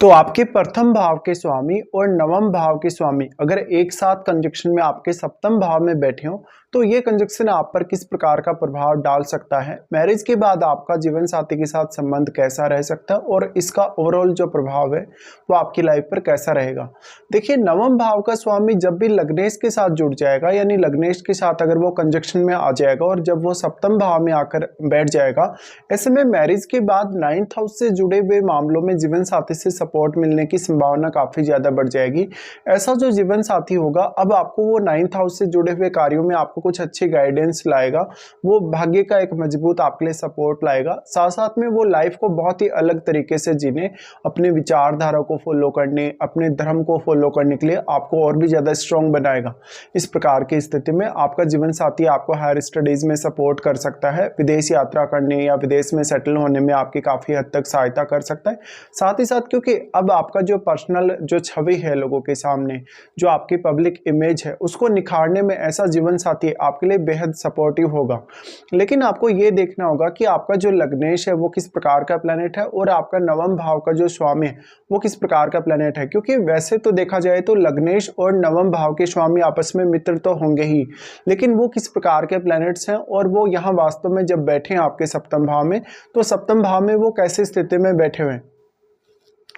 तो आपके प्रथम भाव के स्वामी और नवम भाव के स्वामी अगर एक साथ कंजक्शन में आपके सप्तम भाव में बैठे हो तो ये कंजक्शन आप पर किस प्रकार का प्रभाव डाल सकता है, मैरिज के बाद आपका जीवन साथी के साथ संबंध कैसा रह सकता है और इसका ओवरऑल जो प्रभाव है वो आपकी लाइफ पर कैसा रहेगा। देखिए, नवम भाव का स्वामी जब भी लग्नेश के साथ जुड़ जाएगा, यानी लग्नेश के साथ अगर वो कंजक्शन में आ जाएगा और जब वो सप्तम भाव में आकर बैठ जाएगा, ऐसे में मैरिज के बाद 9th हाउस से जुड़े हुए मामलों में जीवन साथी से सपोर्ट मिलने की संभावना काफी ज्यादा बढ़ जाएगी। ऐसा जो जीवन साथी होगा अब आपको वो 9th हाउस से जुड़े हुए कार्यों में आपको कुछ अच्छी गाइडेंस लाएगा, वो भाग्य का एक मजबूत आपके लिए सपोर्ट लाएगा। साथ साथ में वो लाइफ को बहुत ही अलग तरीके से जीने, अपने विचारधारा को फॉलो करने, अपने धर्म को फॉलो करने के लिए आपको और भी ज्यादा स्ट्रॉन्ग बनाएगा। इस प्रकार की स्थिति में आपका जीवन साथी आपको हायर स्टडीज में सपोर्ट कर सकता है, विदेश यात्रा करने या विदेश में सेटल होने में आपकी काफी हद तक सहायता कर सकता है। साथ ही साथ क्योंकि अब आपका जो पर्सनल जो छवि है लोगों के सामने, जो आपकी पब्लिक इमेज है, उसको निखारने में ऐसा जीवन साथी आपके लिए बेहद सपोर्टिव होगा। लेकिन आपको ये देखना होगा कि आपका जो लग्नेश है वो किस प्रकार का प्लैनेट है और आपका नवम भाव का जो स्वामी है वो किस प्रकार का प्लैनेट है। क्योंकि वैसे तो देखा जाए तो लग्नेश और नवम भाव के स्वामी आपस में मित्र तो होंगे ही, लेकिन वो किस प्रकार के प्लैनेट्स हैं और वो यहाँ वास्तव में जब बैठे हैं आपके सप्तम भाव में, तो सप्तम भाव में वो कैसी स्थिति में बैठे हुए हैं।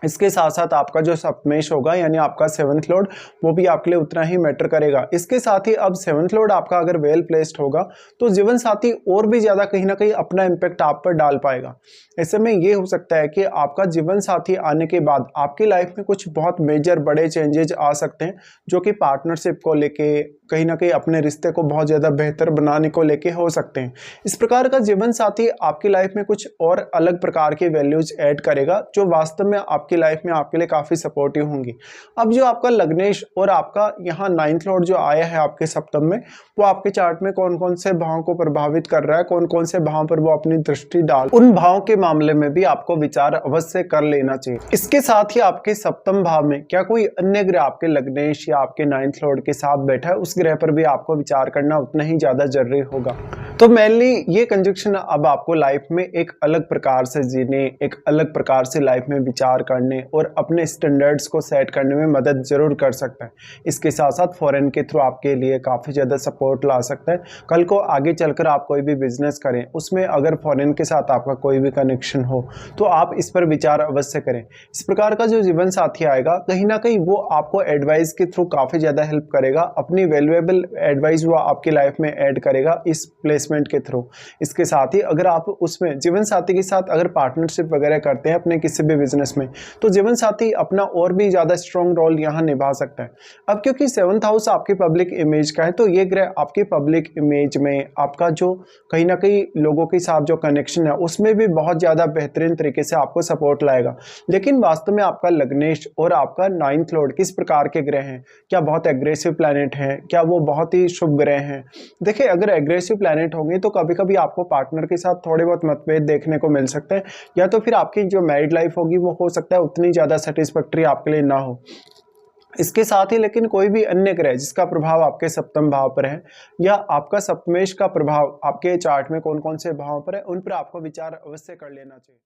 इसके साथ साथ आपका जो सप्तमेश होगा यानी आपका 7th लॉर्ड, वो भी आपके लिए उतना ही मैटर करेगा। इसके साथ ही अब 7th लॉर्ड आपका अगर वेल प्लेस्ड होगा तो जीवन साथी और भी ज्यादा कहीं ना कहीं अपना इम्पैक्ट आप पर डाल पाएगा। ऐसे में ये हो सकता है कि आपका जीवन साथी आने के बाद आपकी लाइफ में कुछ बहुत मेजर बड़े चेंजेस आ सकते हैं, जो कि पार्टनरशिप को लेके कहीं ना कहीं अपने रिश्ते को बहुत ज्यादा बेहतर बनाने को लेके हो सकते हैं। इस प्रकार का जीवन साथी आपकी लाइफ में कुछ और अलग प्रकार के वैल्यूज ऐड करेगा, जो वास्तव में आपकी लाइफ में आपके लिए काफी सपोर्टिव होंगी। अब जो आपका लग्नेश और आपका यहाँ 9th लॉर्ड जो आया है आपके सप्तम में, वो आपके चार्ट में कौन कौन से भावों को प्रभावित कर रहा है, कौन कौन से भाव पर वो अपनी दृष्टि डाल, उन भावों के मामले में भी आपको विचार अवश्य कर लेना चाहिए। इसके साथ ही आपके सप्तम भाव में क्या कोई अन्य ग्रह आपके लग्नेश या आपके 9th लॉर्ड के साथ बैठा है, उस ग्रह पर भी आपको विचार करना उतना ही ज्यादा जरूरी होगा। तो मेनली ये कंजक्शन अब आपको लाइफ में एक अलग प्रकार से जीने, एक अलग प्रकार से लाइफ में विचार करने और अपने स्टैंडर्ड्स को सेट करने में मदद जरूर कर सकता है। इसके साथ साथ फॉरेन के थ्रू आपके लिए काफ़ी ज़्यादा सपोर्ट ला सकता है। कल को आगे चलकर आप कोई भी बिजनेस करें, उसमें अगर फॉरेन के साथ आपका कोई भी कनेक्शन हो तो आप इस पर विचार अवश्य करें। इस प्रकार का जो जीवन साथी आएगा कहीं ना कहीं वो आपको एडवाइस के थ्रू काफ़ी ज़्यादा हेल्प करेगा, अपनी वैल्यूएबल एडवाइस वो आपकी लाइफ में ऐड करेगा इस प्लेसमेंट के थ्रू। इसके साथ ही अगर आप उसमें जीवन साथी के साथ अगर पार्टनरशिप वगैरह करते हैं अपने किसी भी बिजनेस में, तो जीवन साथी अपना और भी ज्यादा स्ट्रॉन्ग रोल यहाँ निभा सकता है। अब क्योंकि 7th हाउस आपकी पब्लिक इमेज का है, तो ये ग्रह आपकी पब्लिक इमेज में आपका जो कहीं ना कहीं लोगों के साथ जो कनेक्शन है उसमें भी बहुत ज्यादा बेहतरीन तरीके से आपको सपोर्ट लाएगा। लेकिन वास्तव में आपका लग्नेश और आपका 9th लॉर्ड किस प्रकार के ग्रह हैं, क्या बहुत एग्रेसिव प्लैनेट हैं, क्या वो बहुत ही शुभ ग्रह हैं। देखिए, अगर एग्रेसिव प्लैनेट होंगे तो कभी कभी आपको पार्टनर के साथ थोड़े बहुत मतभेद देखने को मिल सकते हैं, या तो फिर आपकी जो मैरिड लाइफ होगी वो हो सकता है उतनी ज्यादा सेटिस्फैक्टरी आपके लिए ना हो। इसके साथ ही लेकिन कोई भी अन्य ग्रह जिसका प्रभाव आपके सप्तम भाव पर है या आपका सप्तमेश का प्रभाव आपके चार्ट में कौन कौन से भाव पर है, उन पर आपको विचार अवश्य कर लेना चाहिए।